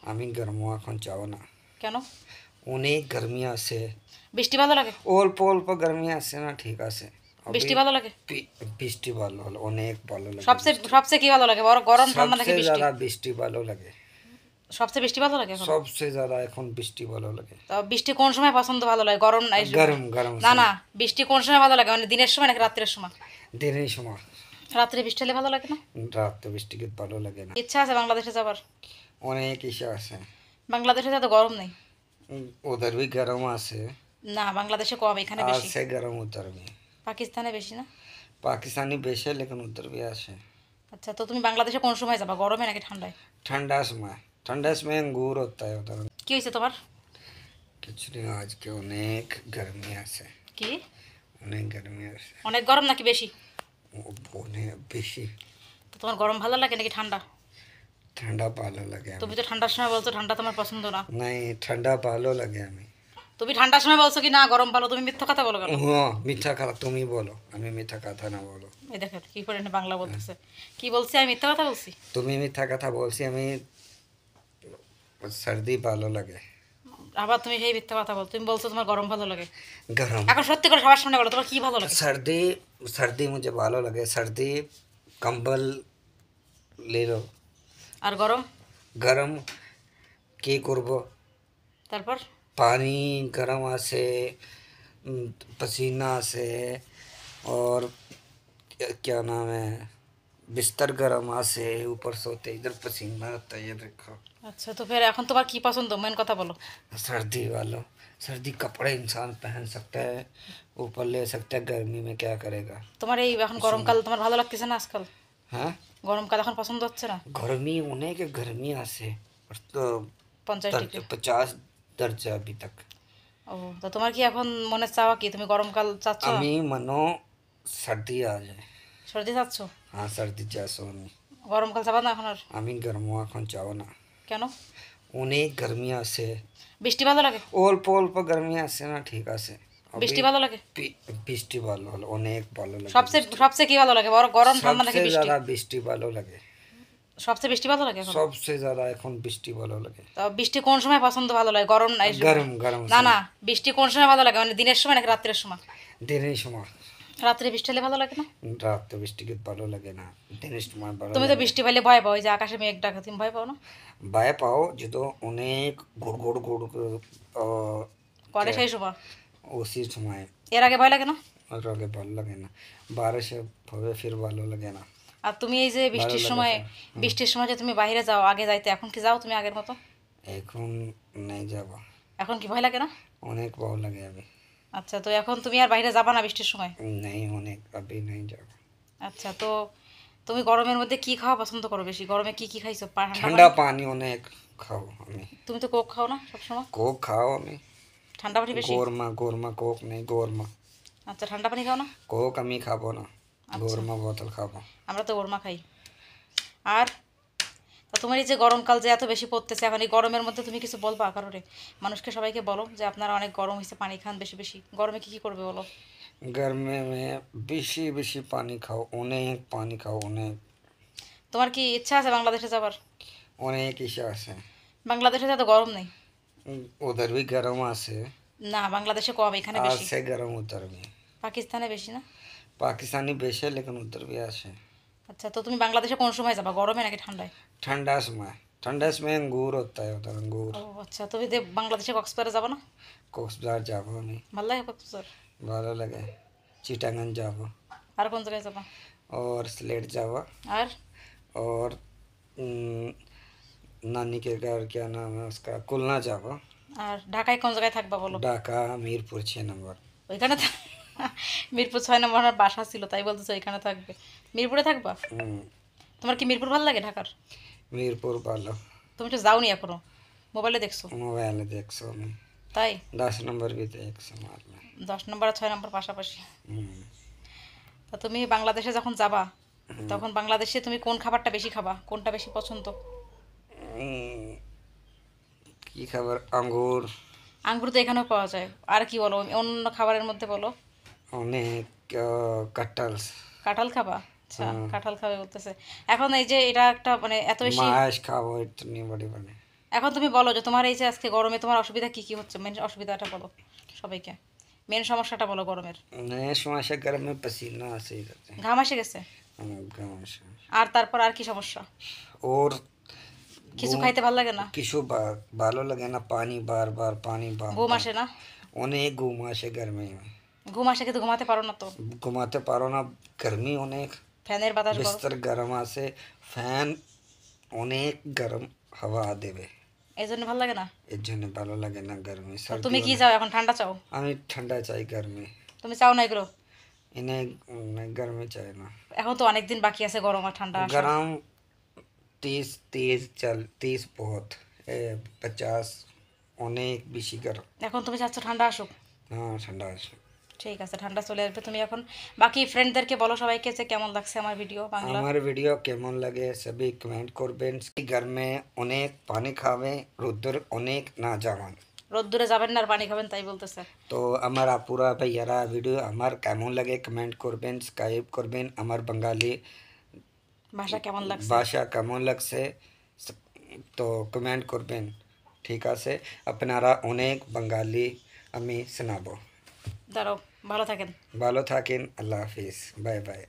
আমি গরম এখন চাও না। কেন? অনেক গরমি আছে। বৃষ্টি ভালো লাগে? অল্প অল্প গরমি আছে না, ঠিক আছে। বৃষ্টি ভালো লাগে? বৃষ্টি ভালো হলো, অনেক ভালো লাগে সবচেয়ে বৃষ্টি। সবচেয়ে কি ভালো লাগে, বড় গরম ঠান্ডা নাকি সবচেয়ে বৃষ্টি? ज़्यादा বৃষ্টি ভালো লাগে। সবচেয়ে বৃষ্টি ভালো লাগে এখন? সবচেয়ে ज़्यादा এখন বৃষ্টি ভালো লাগে। তো বৃষ্টি কোন সময় পছন্দ ভালো লাগে, গরম না এই সময়? গরম গরম না না, সময়। বৃষ্টি কোন সময় ভালো লাগে, মানে দিনের সময় নাকি রাত্রের সময়? দিনের সময়। রাত্রে বৃষ্টি হলে ভালো লাগে না? রাত বৃষ্টি ভালো লাগে না। ইচ্ছা আছে বাংলাদেশে যাবার? অনেক ইচ্ছা আছে। বাংলাদেশে তো গরম নেই। উধর भी গরম আছে। না, বাংলাদেশে কম, এখানে आज বেশি। से गरम उधर भी। পাকিস্তানে বেশি না? पाकिस्तानी बेशे लेकिन उधर भी আছে। আচ্ছা, তো তুমি বাংলাদেশে কোন সময় যাবা, গরমে নাকি ঠান্ডায়? ठंडा समय। ठंडा समय अंगूर होता है उधर। কি হয়েছে তোমার? কিছু নেই, আজকে অনেক গরমি আছে। কি? অনেক গরমি আছে। অনেক গরম নাকি বেশি? অনেক বেশি। তো তোমার গরম ভালো লাগে নাকি ঠান্ডা? ঠান্ডা ভালো লাগে। তুমি তো ঠান্ডার সময় বলছো ঠান্ডা তোমার পছন্দ না। নাই, ঠান্ডা ভালো লাগে আমি। তুমি ঠান্ডার সময় বলছো কি না গরম ভালো, তুমি মিথ্যা কথা বলো কেন? হ্যাঁ, মিথ্যা কথা তুমি বলো, আমি মিথ্যা কথা না বলো। এই দেখো কি করে বাংলা বলতেছে। কি বলছি আমি, মিথ্যা কথা বলছি? তুমি মিথ্যা কথা বলছি আমি। সর্দি ভালো লাগে। আবার তুমি সেই মিথ্যা কথা বল, তুমি বলছো তোমার গরম ভালো লাগে। गरम। এখন সত্যি করে সবার সামনে বলো তোমার কি ভালো লাগে। सर्दी। सर्दी मुझे भालो लगे, सर्दी। कंबल ले लो। আর গরম? गरम। की करब। তারপর? पानी गरम आसे। पसीना आसे। और क्या नाम है। बिस्तर गरम आसे, ऊपर सोते इधर पसीना आता है, ये देखो। আচ্ছা, তো ফের এখন তোমার কি পছন্দ, মেন কথা বলো। सर्दी वालों। सर्दी कपड़े इंसान पहन सकता है। ऊपर ले सकता है, गर्मी में क्या करेगा। তোমার এই এখন গরমকাল তোমার ভালো লাগতেছে না আজকাল? हाँ। গরমকাল এখন পছন্দ হচ্ছে না? गर्मी होने के गर्मी आसे। और तो 50 ডিগ্রি। 50 दर्जा अभी तक। ও, তো তোমার কি এখন মনে চাওয়া কি, তুমি গরমকাল চাচ্ছ? अमी मनो। सर्दी आ जाए। সর্দি চাচ্ছ? हाँ, सर्दी चाहो আমি। গরমকাল চাবা না এখন আর? আমি গরম এখন চাও না। কেন? অনেক গরমি আছে। বৃষ্টি ভালো লাগে? অল্প অল্প গরমি আছে না, ঠিক আছে। বৃষ্টি ভালো লাগে? বৃষ্টি ভালো হলো, অনেক ভালো লাগে। সবচেয়ে সবচেয়ে কি ভালো লাগে, বড় গরম ঠান্ডা নাকি সবচেয়ে বৃষ্টি? ज़्यादा বৃষ্টি ভালো লাগে। সবচেয়ে বৃষ্টি ভালো লাগে এখন? সবচেয়ে ज़्यादा এখন বৃষ্টি ভালো লাগে। তো বৃষ্টি কোন সময় পছন্দ ভালো লাগে, গরম না এই সময়? গরম গরম না সময়। না, বৃষ্টি কোন সময় ভালো লাগে, মানে দিনের সময় নাকি রাত্রের সময়? দিনের সময়। রাত্রে বৃষ্টি হলে ভালো লাগে না? রাত তো বৃষ্টি ভালো লাগে না। দিনের সময় ভালো তুমি তো লাগে। বৃষ্টি পাইলে ভয় পাও, ওই যে আকাশে মেঘ ডাকা, তুমি ভয় পাও না? ভয় পাও যদি অনেক গুড় গুড় গুড় করে সেই সময়? उसी समय। এর আগে ভয় লাগে না? और आगे ভালো লাগে না। बारिश হবে ফির ভালো লাগে না। আর তুমি এই যে বৃষ্টির সময়, বৃষ্টির সময় যে তুমি বাইরে যাও, আগে যাইতে, এখন কি যাও তুমি আগের মতো? এখন নাই যাব। এখন কি ভয় লাগে না? অনেক ভালো লাগে আমি। আচ্ছা, তো এখন তুমি আর বাইরে যাবা না বৃষ্টির সময়? নাই, অনেক अभी नहीं যাব। আচ্ছা, তো তুমি গরমের মধ্যে কি খাওয়া পছন্দ করো বেশি, গরমে কি কি খাইছো? ঠান্ডা পানি অনেক খাও আমি। তুমি তো কোক খাও না সবসময়? কোক খাও আমি। ঠান্ডা পানি বেশি? গোরমা গোরমা কোক নেই, গোরমা। আচ্ছা, ঠান্ডা পানি খাও না? কোক আমি খাবো না। গোরমা বোতল খাবো। আমরা তো ওরমা খাই। আর তা তোমার এই যে গরমকাল যে এত বেশি পড়তেছে এখন, এই গরমের মধ্যে তুমি কিছু বলবা কারোরে? মানুষকে সবাইকে বলো যে আপনারা অনেক গরম হয়েছে, পানি খান বেশি বেশি। গরমে কি কি করবে বলো? গরমে বেশি বেশি পানি খাও, অনেক পানি খাও, অনেক। তোমার কি ইচ্ছা আছে বাংলাদেশে যাবার? অনেক ইচ্ছা আছে। বাংলাদেশে তো গরম নেই। उधर भी गरम আছে। না, বাংলাদেশে কম, এখানে आज বেশি। से गरम उधर भी। পাকিস্তানে বেশি না? पाकिस्तानी बेशे लेकिन उधर भी আছে। আচ্ছা, তো তুমি বাংলাদেশে কোন সময় যাবা, গরমে নাকি ঠান্ডায়? ठंडा समय। ठंडा समय अंगूर होता है उधर, अंगूर। ও আচ্ছা, তুমি যে বাংলাদেশে কক্সবাজারে যাবো না? কক্সবাজার যাবো আমি। ভালো লাগে কক্সবাজার? ভালো লাগে। চিটাগাং যাবো। আর কোন জায়গায় যাবা? और सिलेट जावा। আর और नानी के घर क्या नाम है उसका, खुलना जावा। আর ঢাকায় কোন জায়গায় থাকবা বলো? ढाका मीरपुर 6 नंबर। ওইখানে মিরপুর 6 নম্বর আমার বাসা ছিল, তাই বলতেছো ওইখানে থাকবে? মিরপুরে থাকবা? তোমার কি মিরপুর ভালো লাগে ঢাকার? मीरपुर ভালো। তুমি তো যাওনি এখনো, মোবাইলে দেখছো? মোবাইলে দেখছো আমি। তাই? 10 नंबर भी দেখছো মারলে। 10 নম্বর আর 6 নম্বর পাশাপাশি। তা তুমি বাংলাদেশে যখন যাবা, তখন বাংলাদেশে তুমি কোন খাবারটা বেশি খাবা, কোনটা বেশি পছন্দ? কি খাবার, আঙ্গুর। আঙ্গুর তো এখানেও পাওয়া যায়। আর কি বলো অন্য খাবারের মধ্যে বলো? অনেক। কাঁঠাল। কাঁঠাল খাবা? আচ্ছা, কাঁঠাল খাবে বলতেছে। এখন এই যে এটা একটা মানে এত বেশি, মাছ খাবো, ইতনি বড়ি বড়ি। এখন তুমি বলো যে তোমার এই যে আজকে গরমে তোমার অসুবিধা কি কি হচ্ছে, মেন অসুবিধাটা বলো সবাইকে, মেন সমস্যাটা বলো গরমের। नए समस्या गर्म में पसीना से ही रहते हैं। ঘাম এসে গেছে, गाँव से। আর তারপর আর কি সমস্যা? और কিছু খাইতে ভালো লাগে না, কিছু ভালো লাগে না, পানি বারবার পানি ঘুম আসে না? অনেক ঘুম আসে গরমে, ঘুম আসে কিন্তু ঘুমাতে পারো না তো, ঘুমাতে পারো না, গরমি অনেক, ফ্যানের বাতাস গরম, বিস্তর গরম আছে, ফ্যান অনেক গরম হাওয়া দেবে, এই জন্য ভালো লাগে না। এর জন্য ভালো লাগে না গরমি। তো তুমি কি চাও এখন, ঠান্ডা চাও? আমি ঠান্ডা চাই, গরমি তুমি চাও না এগুলো? এনে গরমি চাই না। এখন তো অনেক দিন বাকি আছে গরম আর ঠান্ডা আসা। गरम 30 बहुत 50 অনেক বেশি গরম। এখন তুমি চাচ্ছ ঠান্ডা আসুক? হ্যাঁ, ঠান্ডা আসে। ঠিক আছে, ঠান্ডা চলে আসবে। তুমি এখন বাকি ফ্রেন্ডদেরকে বলো সবাইকে যে কেমন লাগছে আমার ভিডিও বাংলা। আমার ভিডিও কেমন লাগে সবই কমেন্ট করবেন। গরমে অনেক পানি খাবেন, রোদ্দুর অনেক না যাবেন। রোদ্দুরে যাবেন না আর পানি খাবেন তাই বলতেছে। তো আমার আপুরা ভাইয়ারা ভিডিও আমার কেমন লাগে কমেন্ট করবেন, সাবস্ক্রাইব করবেন। আমার বাঙালি ভাষা কেমন লাগছে? ভাষা কেমন লাগছে তো কমেন্ট করবেন, ঠিক আছে? আপনারা অনেক বাঙালি আমি শোনাবো। দাঁড়াও, ভালো থাকেন। ভালো থাকেন, আল্লাহ হাফিজ, বাই বাই।